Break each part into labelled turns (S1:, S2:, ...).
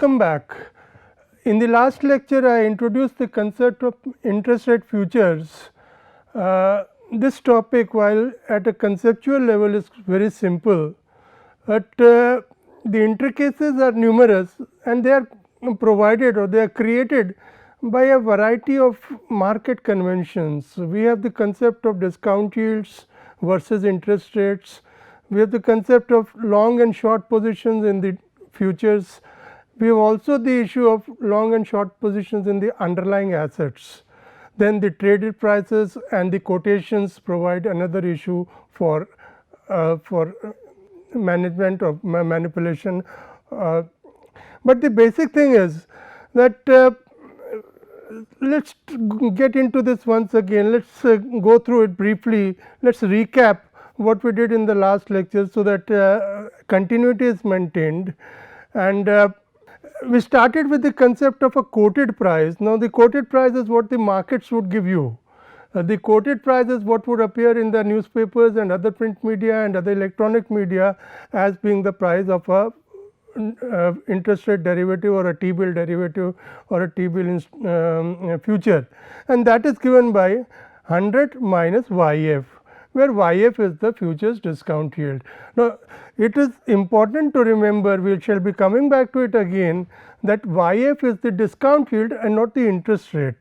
S1: welcome back. In the last lecture, I introduced the concept of interest rate futures. This topic, while at a conceptual level, is very simple, but the intricacies are numerous and they are provided or they are created by a variety of market conventions. We have the concept of discount yields versus interest rates. We have the concept of long and short positions in the futures. We have also the issue of long and short positions in the underlying assets. Then the traded prices and the quotations provide another issue for management of manipulation. But the basic thing is that let us get into this once again. Let us go through it briefly. Let us recap what we did in the last lecture, so that continuity is maintained. And we started with the concept of a quoted price. Now, the quoted price is what the markets would give you. The quoted price is what would appear in the newspapers and other print media and other electronic media as being the price of a interest rate derivative or a T-bill derivative or a T-bill future, and that is given by 100 minus YF, where YF is the futures discount yield. Now, it is important to remember, we shall be coming back to it again, that YF is the discount yield and not the interest rate.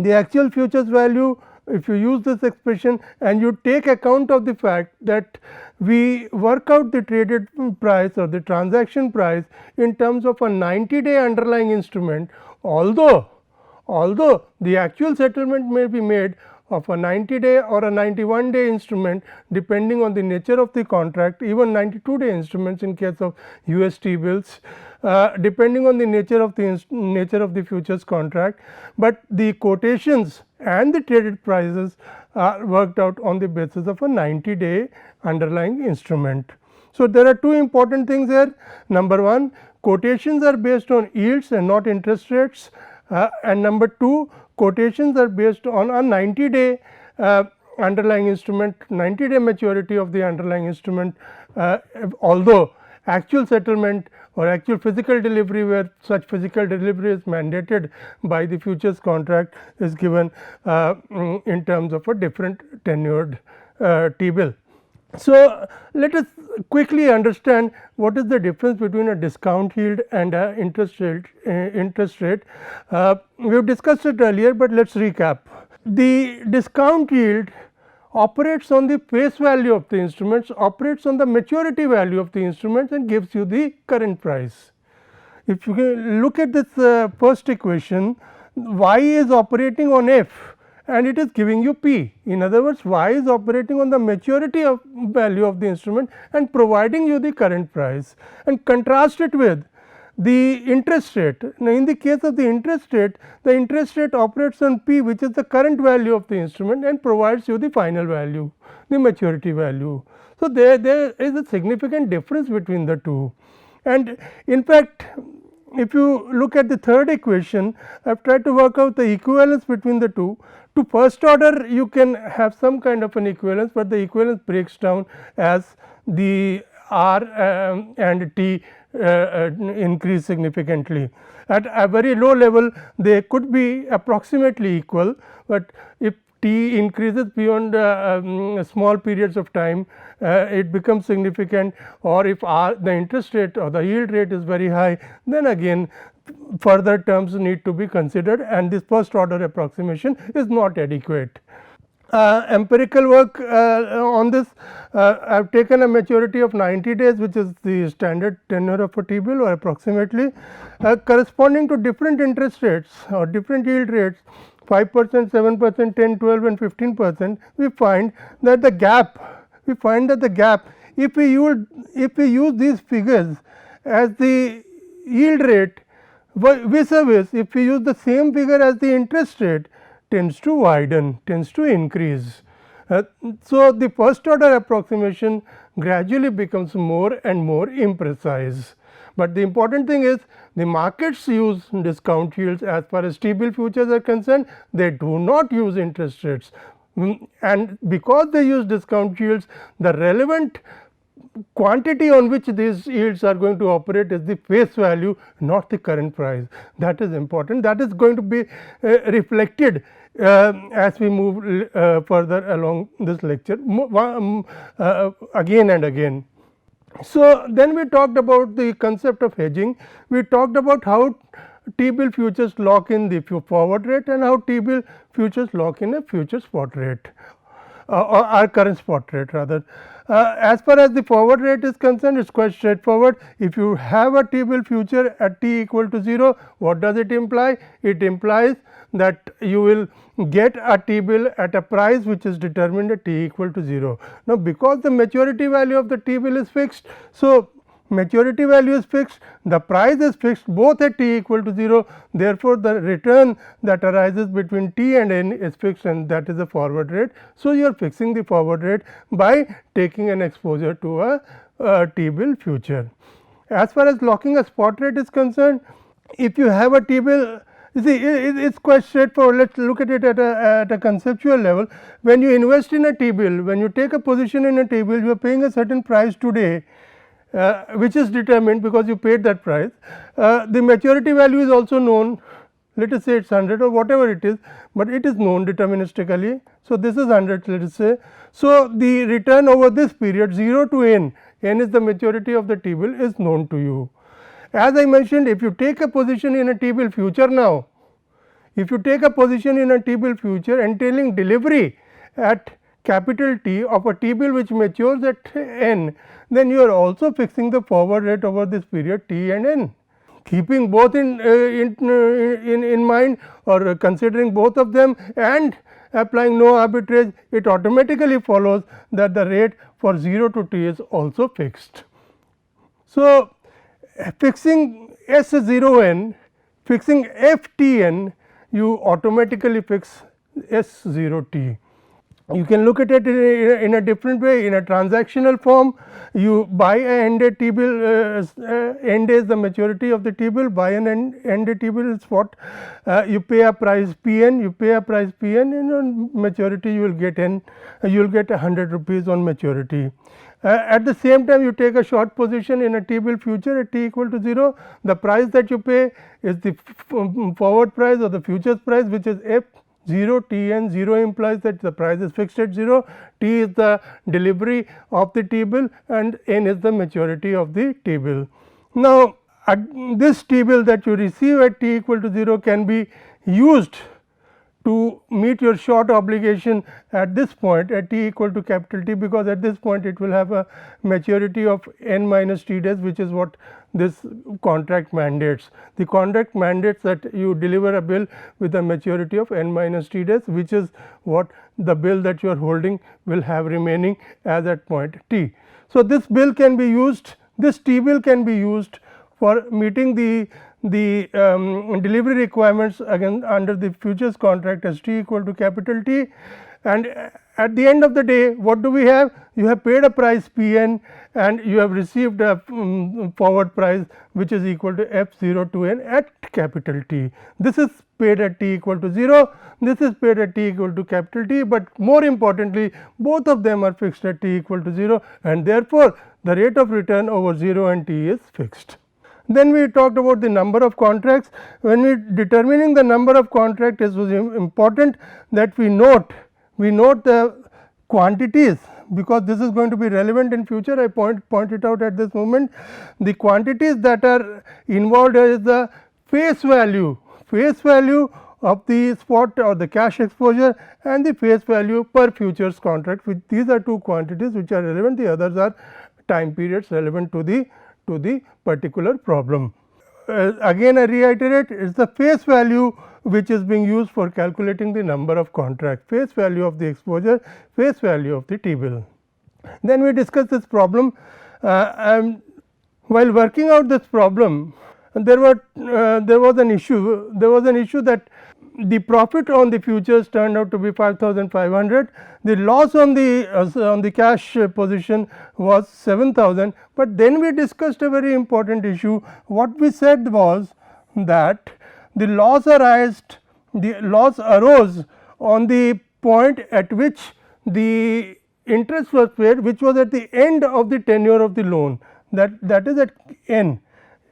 S1: The actual futures value, if you use this expression and you take account of the fact that we work out the traded price or the transaction price in terms of a 90-day underlying instrument, although the actual settlement may be made of a 90-day or a 91-day instrument, depending on the nature of the contract, even 92-day instruments in case of US T-bills, depending on the nature of the futures contract, but the quotations and the traded prices are worked out on the basis of a 90-day underlying instrument. So, there are two important things here. Number one, quotations are based on yields and not interest rates, and number two, quotations are based on a 90-day underlying instrument, 90-day maturity of the underlying instrument, although actual settlement or actual physical delivery, where such physical delivery is mandated by the futures contract, is given in terms of a different tenured T-bill. So, let us quickly understand what is the difference between a discount yield and a interest rate. We have discussed it earlier, but let us recap. The discount yield operates on the face value of the instruments, operates on the maturity value of the instruments, and gives you the current price. If you look at this first equation, y is operating on f and it is giving you p. In other words, y is operating on the maturity of value of the instrument and providing you the current price, and contrast it with the interest rate. Now, in the case of the interest rate operates on p, which is the current value of the instrument, and provides you the final value, the maturity value. So, there is a significant difference between the two, and in fact, if you look at the third equation, I have tried to work out the equivalence between the two. To first order, you can have some kind of an equivalence, but the equivalence breaks down as the R and T increase significantly. At a very low level, they could be approximately equal, but if T increases beyond small periods of time, it becomes significant, or if the interest rate or the yield rate is very high, then again further terms need to be considered, and this first order approximation is not adequate. Empirical work on this, I have taken a maturity of 90 days, which is the standard tenure of a T-bill, or approximately corresponding to different interest rates or different yield rates, 5%, 7%, 10, 12 and 15%, we find that the gap, if we use these figures as the yield rate, vis-a-vis if we use the same figure as the interest rate, tends to widen, tends to increase. So, the first order approximation gradually becomes more and more imprecise. But the important thing is, the markets use discount yields as far as T-bill futures are concerned, they do not use interest rates. And because they use discount yields, the relevant quantity on which these yields are going to operate is the face value, not the current price. That is important. That is going to be reflected as we move further along this lecture again and again. So, then we talked about the concept of hedging. We talked about how T-bill futures lock in the forward rate and how T-bill futures lock in a future spot rate or our current spot rate rather. As far as the forward rate is concerned, it is quite straightforward. If you have a T-bill future at t equal to 0, what does it imply? It implies that you will get a T-bill at a price which is determined at t equal to 0. Now, because the maturity value of the T-bill is fixed, so maturity value is fixed, the price is fixed both at t equal to 0. Therefore, the return that arises between t and n is fixed, and that is the forward rate. So, you are fixing the forward rate by taking an exposure to a T-bill future. As far as locking a spot rate is concerned, if you have a T-bill, you see it is quite straightforward. Let us look at it at a conceptual level. When you invest in a T-bill, when you take a position in a T-bill, you are paying a certain price today, which is determined because you paid that price. The maturity value is also known, let us say it is 100 or whatever it is, but it is known deterministically. So, this is 100, let us say. So, the return over this period 0 to n is the maturity of the T-bill, is known to you. As I mentioned, if you take a position in a T-bill future now, if you take a position in a T-bill future entailing delivery at capital T of a T-bill which matures at n, then you are also fixing the forward rate over this period t and n. Keeping both in mind or considering both of them and applying no arbitrage, it automatically follows that the rate for 0 to t is also fixed. So, fixing S0n, fixing Ftn, you automatically fix S0t. You can look at it in a different way. In a transactional form, you buy a end-day T-bill, end is the maturity of the T-bill, buy an end-day T-bill is what you pay a price Pn, you pay a price Pn, and on maturity you will get you will get 100 rupees on maturity. At the same time, you take a short position in a T-bill future at t equal to 0, the price that you pay is the forward price or the futures price, which is F 0 t n. 0 implies that the price is fixed at 0, t is the delivery of the T-bill and n is the maturity of the T-bill. Now, this T-bill that you receive at t equal to 0 can be used to meet your short obligation at this point at t equal to capital T, because at this point it will have a maturity of n minus t days, which is what this contract mandates. The contract mandates that you deliver a bill with a maturity of n minus t days, which is what the bill that you are holding will have remaining as at point t. So, this bill can be used, this T bill can be used for meeting the delivery requirements again under the futures contract as t equal to capital T, and at the end of the day what do we have? You have paid a price P n and you have received a forward price which is equal to f 0 to n at capital T. This is paid at t equal to 0, this is paid at t equal to capital T, but more importantly both of them are fixed at t equal to 0, and therefore, the rate of return over 0 and t is fixed. Then we talked about the number of contracts. When we determining the number of contracts, it was important that we note the quantities, because this is going to be relevant in future. I point it out at this moment. The quantities that are involved is the face value of the spot or the cash exposure and the face value per futures contract, which these are two quantities which are relevant, the others are time periods relevant to the particular problem. Again I reiterate, it is the face value which is being used for calculating the number of contracts, face value of the exposure, face value of the T-bill. Then we discuss this problem, and while working out this problem there was an issue that the profit on the futures turned out to be 5,500, the loss on the cash position was 7,000, but then we discussed a very important issue. What we said was that the loss arose on the point at which the interest was paid which was at the end of the tenure of the loan, that is at n.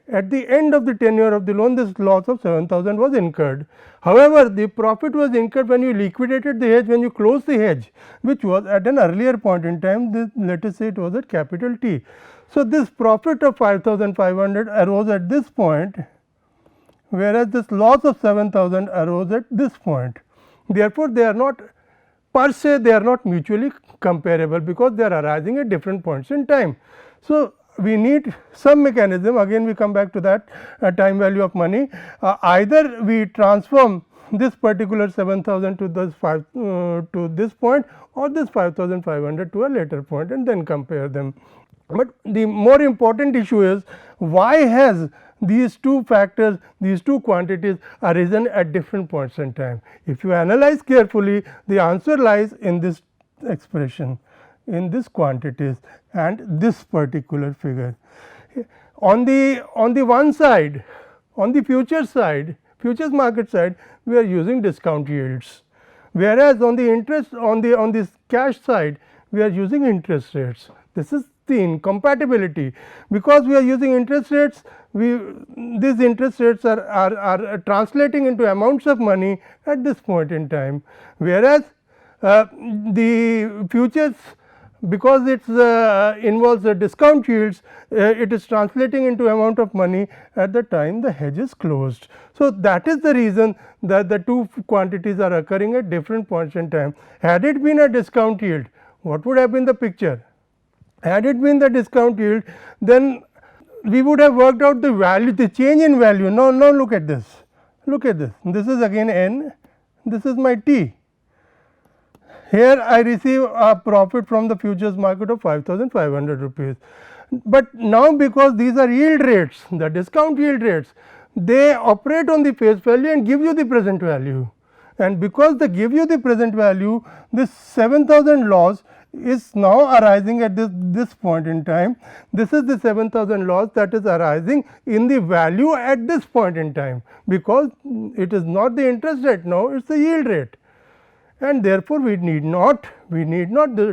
S1: At the end of the tenure of the loan, this loss of 7,000 was incurred. However, the profit was incurred when you liquidated the hedge, when you closed the hedge, which was at an earlier point in time, let us say it was at capital T. So, this profit of 5,500 arose at this point, whereas this loss of 7,000 arose at this point. Therefore, they are not per se, they are not mutually comparable, because they are arising at different points in time. So, we need some mechanism, again we come back to that time value of money. Either we transform this particular 7,000 to this to this point, or this 5,500 to a later point, and then compare them. But the more important issue is, why has these two factors, these two quantities arisen at different points in time? If you analyze carefully, the answer lies in this expression, in this quantities and this particular figure. On the one side, on the future side, futures market side, we are using discount yields, whereas on the interest, on this cash side, we are using interest rates. This is the incompatibility, because we are using interest rates, these interest rates are translating into amounts of money at this point in time, whereas the futures, because it involves the discount yields, it is translating into amount of money at the time the hedge is closed. So, that is the reason that the two quantities are occurring at different points in time. Had it been a discount yield, what would have been the picture? Had it been the discount yield, then we would have worked out the value, the change in value. Now look at this, look at this, this is again n, this is my T. Here I receive a profit from the futures market of 5,500 rupees, but now because these are yield rates, the discount yield rates, they operate on the face value and give you the present value, and because they give you the present value, this 7,000 loss is now arising at this point in time. This is the 7,000 loss that is arising in the value at this point in time, because it is not the interest rate now, it is the yield rate, and therefore, we need not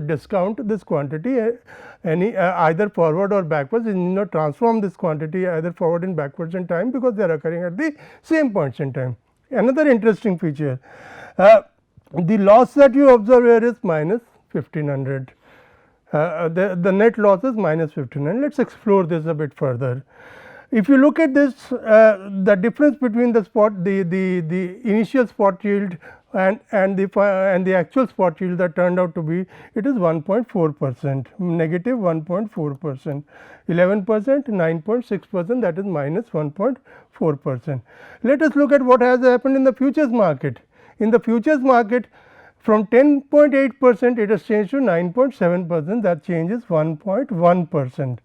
S1: discount this quantity any either forward or backwards. We need not transform this quantity either forward and backwards in time, because they are occurring at the same points in time. Another interesting feature, the loss that you observe here is minus 1,500, the net loss is minus 1,500. Let us explore this a bit further. If you look at this, the difference between the spot, the initial spot yield and the actual spot yield that turned out to be, it is 1.4%, negative 1.4%, 11%, 9.6%, that is minus 1.4%. Let us look at what has happened in the futures market. In the futures market, from 10.8% it has changed to 9.7%, that change is 1.1%.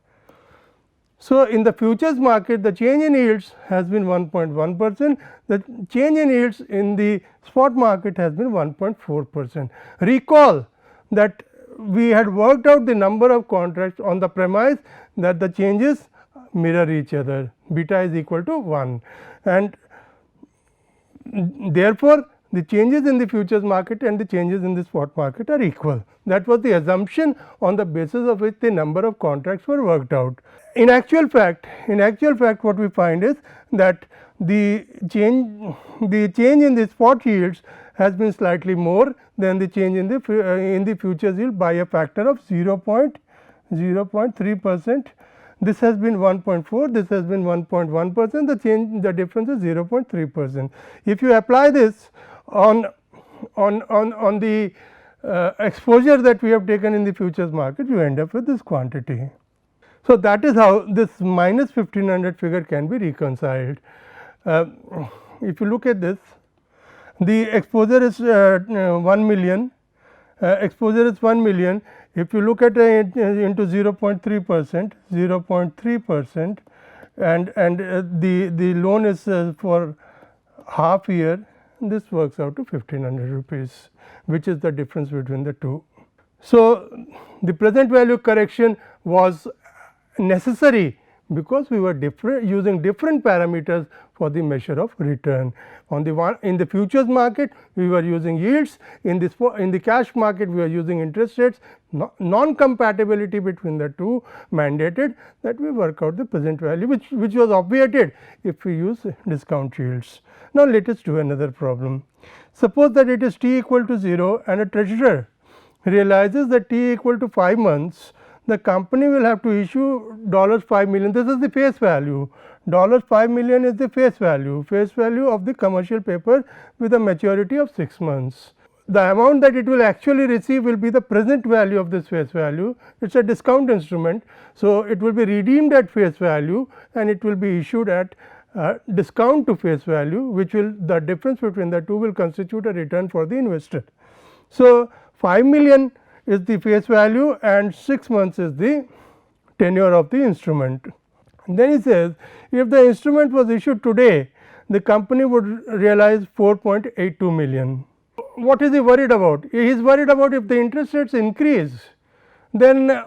S1: So, in the futures market, the change in yields has been 1.1%, the change in yields in the spot market has been 1.4%. Recall that we had worked out the number of contracts on the premise that the changes mirror each other, beta is equal to 1, and therefore, the changes in the futures market and the changes in the spot market are equal. That was the assumption on the basis of which the number of contracts were worked out. In actual fact, what we find is that the change in the spot yields has been slightly more than the change in the futures yield by a factor of 0.3%. This has been 1.4, this has been 1.1%, the difference is 0.3%. If you apply this on the exposure that we have taken in the futures market, you end up with this quantity. So, that is how this minus 1,500 figure can be reconciled. If you look at this, the exposure is 1 million, exposure is 1 million. If you look at it into 0.3%, 0.3%, and the loan is for half year, this works out to 1,500 rupees, which is the difference between the two. So, the present value correction was necessary because we were using different parameters for the measure of return. On the one, in the futures market we were using yields, in the cash market we were using interest rates. Non-compatibility between the two mandated that we work out the present value, which was obviated if we use discount yields. Now, let us do another problem. Suppose that it is t equal to 0 and a treasurer realizes that t equal to 5 months, the company will have to issue $5 million. This is the face value. $5 million is the face value of the commercial paper with a maturity of 6 months. The amount that it will actually receive will be the present value of this face value. It is a discount instrument. So, it will be redeemed at face value and it will be issued at discount to face value, which will, the difference between the two will constitute a return for the investor. So, 5 million is the face value and 6 months is the tenure of the instrument. And then he says, if the instrument was issued today, the company would realize 4.82 million. What is he worried about? He is worried about if the interest rates increase, then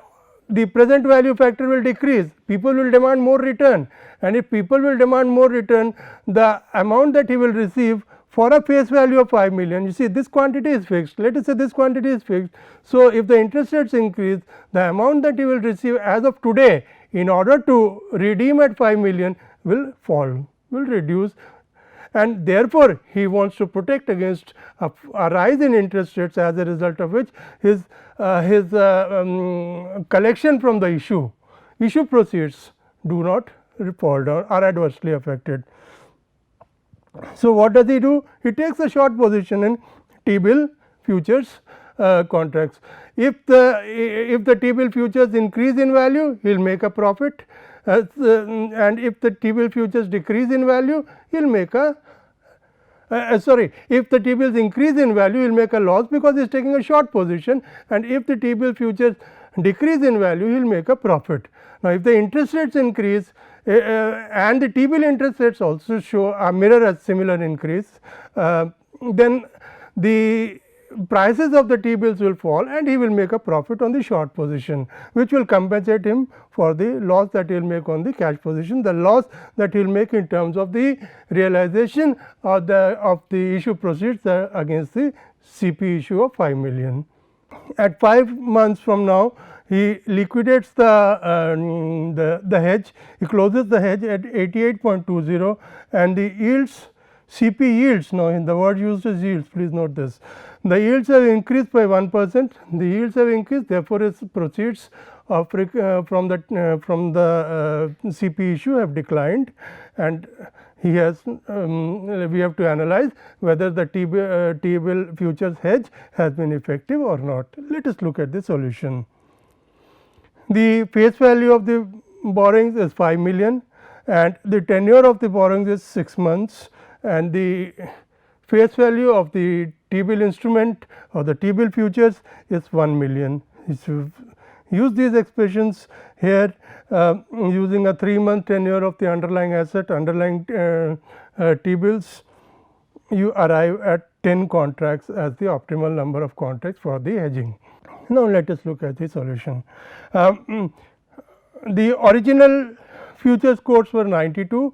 S1: the present value factor will decrease, people will demand more return, and if people will demand more return, the amount that he will receive for a face value of 5 million, you see this quantity is fixed, let us say this quantity is fixed. So, if the interest rates increase, the amount that he will receive as of today in order to redeem at 5 million will fall, will reduce, and therefore, he wants to protect against a rise in interest rates, as a result of which his collection from the issue proceeds do not fall down, are adversely affected. So, what does he do? He takes a short position in T-bill futures contracts. If the T-bill futures increase in value, he will make a profit, and if the T-bill futures decrease in value, he will make a if the T-bills increase in value, he will make a loss because he is taking a short position, and if the T-bill futures decrease in value, he will make a profit. Now, if the interest rates increase and the T-bill interest rates also show a mirror a similar increase, then the prices of the T-bills will fall and he will make a profit on the short position, which will compensate him for the loss that he will make on the cash position, the loss that he will make in terms of the realization of the issue proceeds against the CP issue of 5 million. At 5 months from now, he liquidates the hedge, he closes the hedge at 88.20 and the yields, CP yields, now in the word used is yields, please note this. The yields have increased by 1%, the yields have increased, therefore, his proceeds of from the CP issue have declined, and he has we have to analyze whether the T-bill futures hedge has been effective or not. Let us look at the solution. The face value of the borrowings is 5 million and the tenure of the borrowings is 6 months, and the face value of the T-bill instrument or the T-bill futures is 1 million. If you use these expressions here using a 3-month tenure of the underlying asset, underlying T-bills, you arrive at 10 contracts as the optimal number of contracts for the hedging. Now, let us look at the solution. The original futures quotes were 92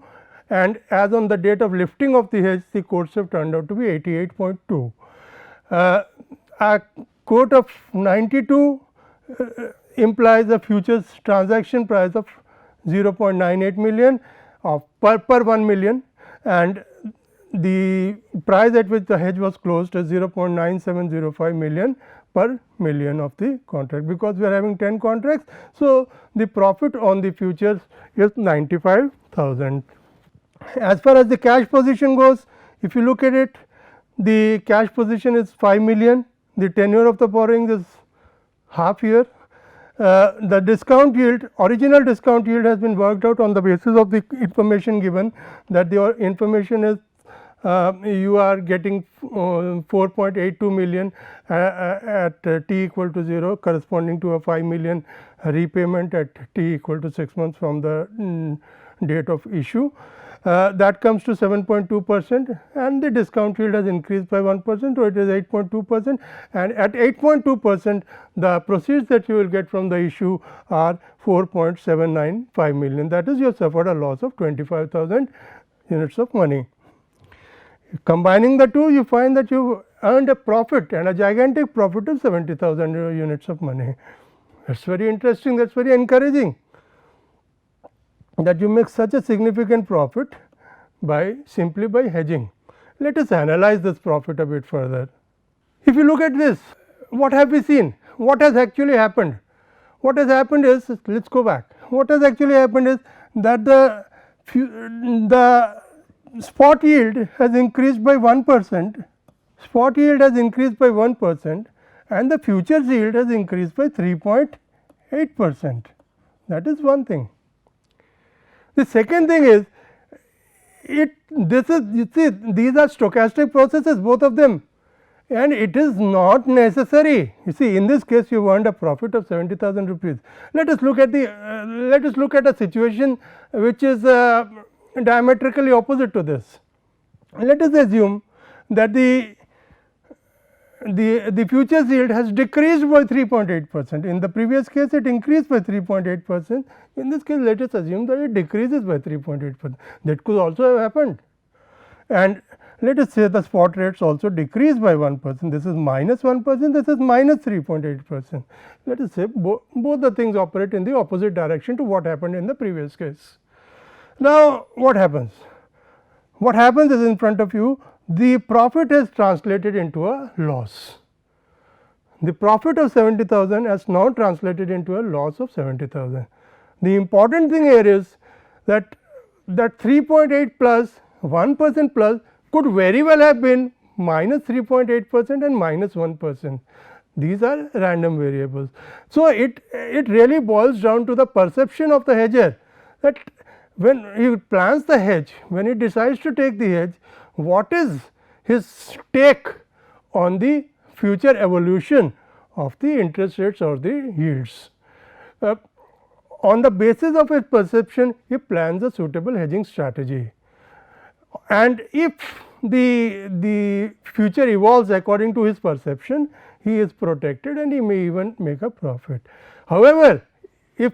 S1: and as on the date of lifting of the hedge, the quotes have turned out to be 88.2. A quote of 92 implies a futures transaction price of 0.98 million per 1 million, and the price at which the hedge was closed is 0.9705 million per million of the contract, because we are having 10 contracts. So, the profit on the futures is 95,000. As far as the cash position goes, if you look at it, the cash position is 5 million, the tenure of the borrowings is half year. The discount yield, original discount yield has been worked out on the basis of the information given, that the information is you are getting 4.82 million at t equal to 0, corresponding to a 5 million repayment at t equal to 6 months from the date of issue. that comes to 7.2%, and the discount yield has increased by 1%, so it is 8.2%, and at 8.2% the proceeds that you will get from the issue are 4.795 million. That is, you have suffered a loss of 25,000 units of money. Combining the two, you find that you earned a profit, and a gigantic profit of 70,000 units of money. That is very interesting, that is very encouraging, that you make such a significant profit by simply by hedging. Let us analyze this profit a bit further. If you look at this, what have we seen? What has actually happened? What has happened is, let us go back. What has actually happened is that the spot yield has increased by 1%, spot yield has increased by 1%, and the futures yield has increased by 3.8%. That is one thing. The second thing is, this is, you see, these are stochastic processes, both of them, and it is not necessary. You see, in this case you earned a profit of 70,000 rupees. Let us look at the let us look at a situation which is diametrically opposite to this. Let us assume that the futures yield has decreased by 3.8%. In the previous case it increased by 3.8%. In this case, let us assume that it decreases by 3.8%. That could also have happened. And let us say the spot rates also decrease by 1%. This is minus 1%, this is minus 3.8%. Let us say both the things operate in the opposite direction to what happened in the previous case. Now, what happens? What happens is, in front of you, the profit is translated into a loss. The profit of 70,000 has now translated into a loss of 70,000. The important thing here is that 3.8 plus 1% plus could very well have been minus 3.8% and minus 1%. These are random variables. So, it really boils down to the perception of the hedger, that when he plans the hedge, when he decides to take the hedge, what is his take on the future evolution of the interest rates or the yields. On the basis of his perception, he plans a suitable hedging strategy, and if the future evolves according to his perception, he is protected and he may even make a profit. However, if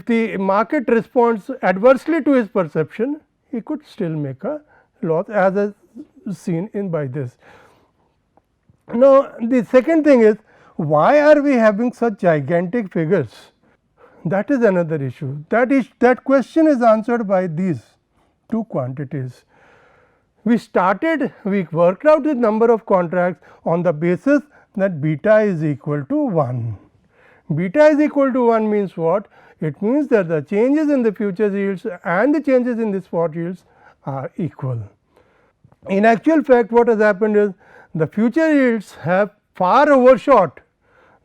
S1: the market responds adversely to his perception, he could still make a loss, as is seen in by this. Now, the second thing is, why are we having such gigantic figures? That is another issue. That question is answered by these two quantities. We worked out the number of contracts on the basis that beta is equal to 1. Beta is equal to 1 means what? It means that the changes in the futures yields and the changes in the spot yields are equal. In actual fact, what has happened is, the future yields have far overshot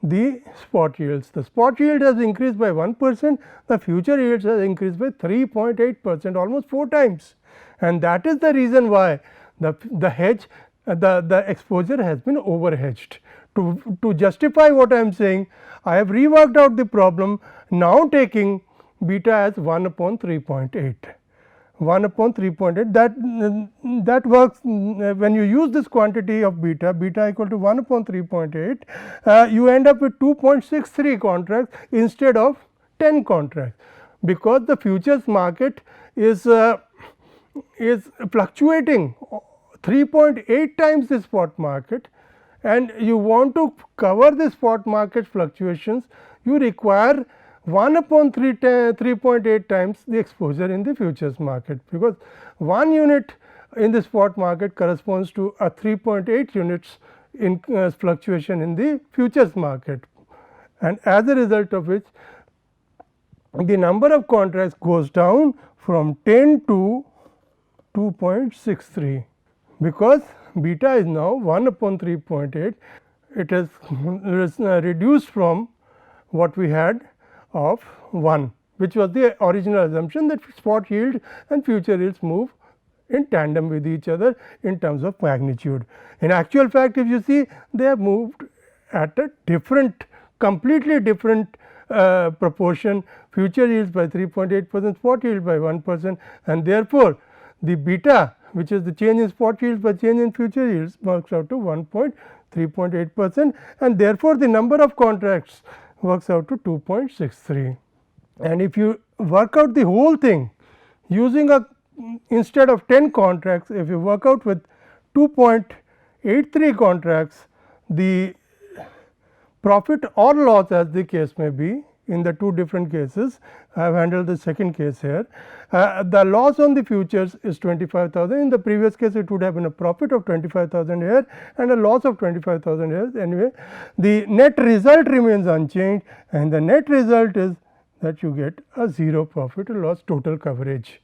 S1: the spot yields. The spot yield has increased by 1%, the future yields has increased by 3.8%, almost 4 times, and that is the reason why the hedge, the exposure has been over hedged. To justify what I am saying, I have reworked out the problem, now taking beta as 1 upon 3.8. 1 upon 3.8, that works when you use this quantity of beta equal to 1 upon 3.8, you end up with 2.63 contracts instead of 10 contracts, because the futures market is fluctuating 3.8 times the spot market, and you want to cover the spot market fluctuations, you require 1 upon 3.8 times the exposure in the futures market, because 1 unit in the spot market corresponds to a 3.8 units in fluctuation in the futures market, and as a result of which the number of contracts goes down from 10 to 2.63, because beta is now 1 upon 3.8. It is reduced from what we had of 1, which was the original assumption that spot yield and future yields move in tandem with each other in terms of magnitude. In actual fact, if you see, they have moved at a different, completely different proportion, future yields by 3.8%, spot yield by 1%, and therefore, the beta, which is the change in spot yields by change in future yields, works out to 3.8%, and therefore, the number of contracts works out to 2.63. And if you work out the whole thing using instead of 10 contracts, if you work out with 2.83 contracts, the profit or loss, as the case may be, in the two different cases, I have handled the second case here. The loss on the futures is 25,000. In the previous case, it would have been a profit of 25,000 here and a loss of 25,000 here. Anyway, the net result remains unchanged, and the net result is that you get a 0 profit or loss total coverage.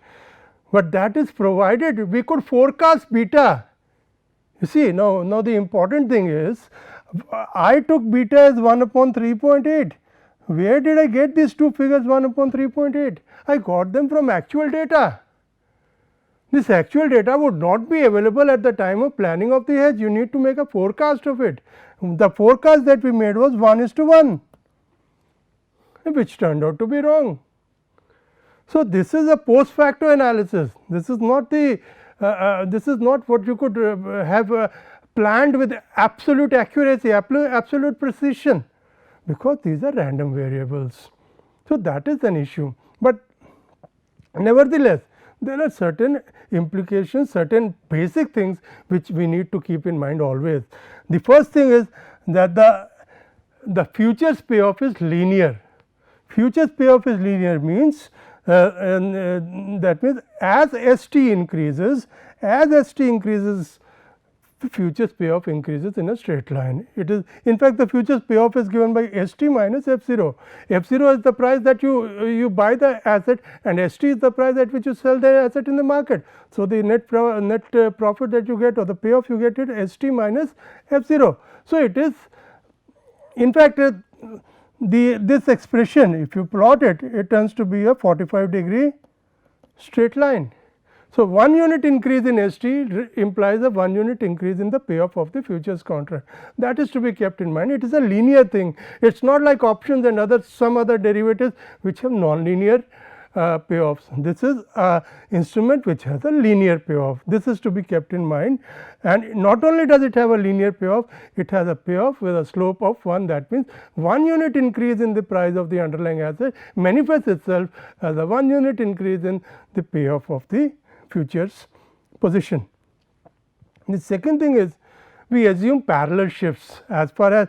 S1: But that is provided we could forecast beta. You see, now the important thing is, I took beta as 1 upon 3.8. Where did I get these two figures 1 upon 3.8? I got them from actual data. This actual data would not be available at the time of planning of the hedge. You need to make a forecast of it. The forecast that we made was 1:1, which turned out to be wrong. So, this is a post facto analysis. This is not the this is not what you could have planned with absolute accuracy, absolute precision, because these are random variables. So, that is an issue, but nevertheless, there are certain implications, certain basic things which we need to keep in mind always. The first thing is that the futures payoff is linear. Futures payoff is linear means that means as ST increases, the futures payoff increases in a straight line. It is, in fact, the futures payoff is given by ST minus F0. F0 is the price that you buy the asset, and ST is the price at which you sell the asset in the market. So, the net profit that you get, or the payoff you get, is ST minus F0. So, it is in fact this expression, if you plot it, it turns to be a 45-degree straight line. So, 1 unit increase in ST implies a 1 unit increase in the payoff of the futures contract. That is to be kept in mind. It is a linear thing. It is not like options and some other derivatives which have non-linear payoffs. This is an instrument which has a linear payoff. This is to be kept in mind, and not only does it have a linear payoff, it has a payoff with a slope of 1. That means, 1 unit increase in the price of the underlying asset manifests itself as a 1 unit increase in the payoff of the futures position. The second thing is, we assume parallel shifts as far as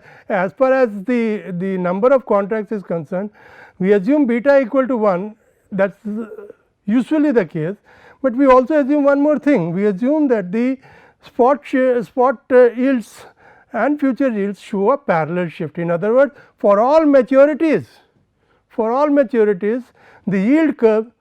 S1: the number of contracts is concerned. We assume beta equal to 1. That is usually the case, but we also assume one more thing. We assume that the spot yields and future yields show a parallel shift. In other words, for all maturities, the yield curve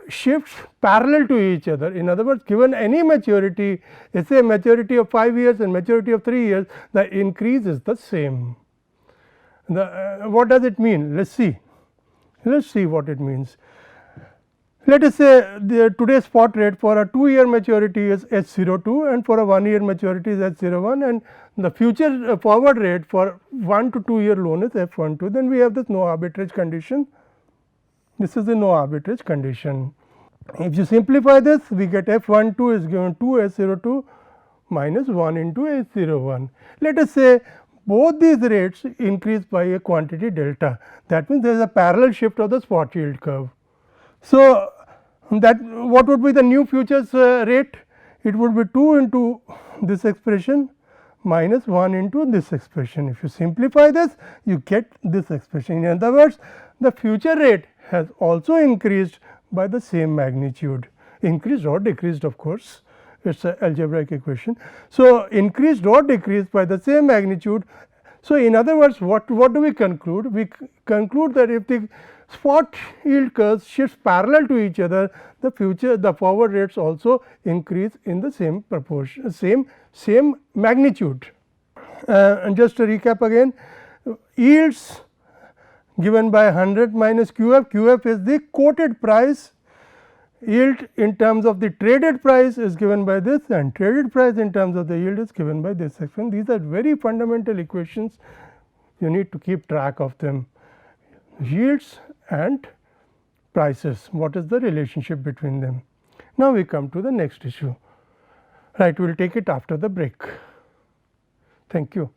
S1: shifts parallel to each other. In other words, given any maturity, let us say maturity of 5 years and maturity of 3 years, the increase is the same. What does it mean? Let us see what it means. Let us say today's spot rate for a 2-year maturity is H02 and for a 1-year maturity is H01, and the future forward rate for 1 to 2 year loan is F12. Then we have this no arbitrage condition. This is the no arbitrage condition. If you simplify this, we get F12 is given 2 H02 minus 1 into H01. Let us say both these rates increase by a quantity delta. That means, there is a parallel shift of the spot yield curve. So, that what would be the new futures rate? It would be 2 into this expression minus 1 into this expression. If you simplify this, you get this expression. In other words, the future rate has also increased by the same magnitude, increased or decreased, of course. It is an algebraic equation. So, increased or decreased by the same magnitude. So, in other words, what do we conclude? We conclude that if the spot yield curves shifts parallel to each other, the forward rates also increase in the same proportion, same magnitude. And just to recap again, yields given by 100 minus QF. QF is the quoted price. Yield in terms of the traded price is given by this, and traded price in terms of the yield is given by this section. These are very fundamental equations. You need to keep track of them. yields and prices, what is the relationship between them. Now, we come to the next issue, right. We will take it after the break. Thank you.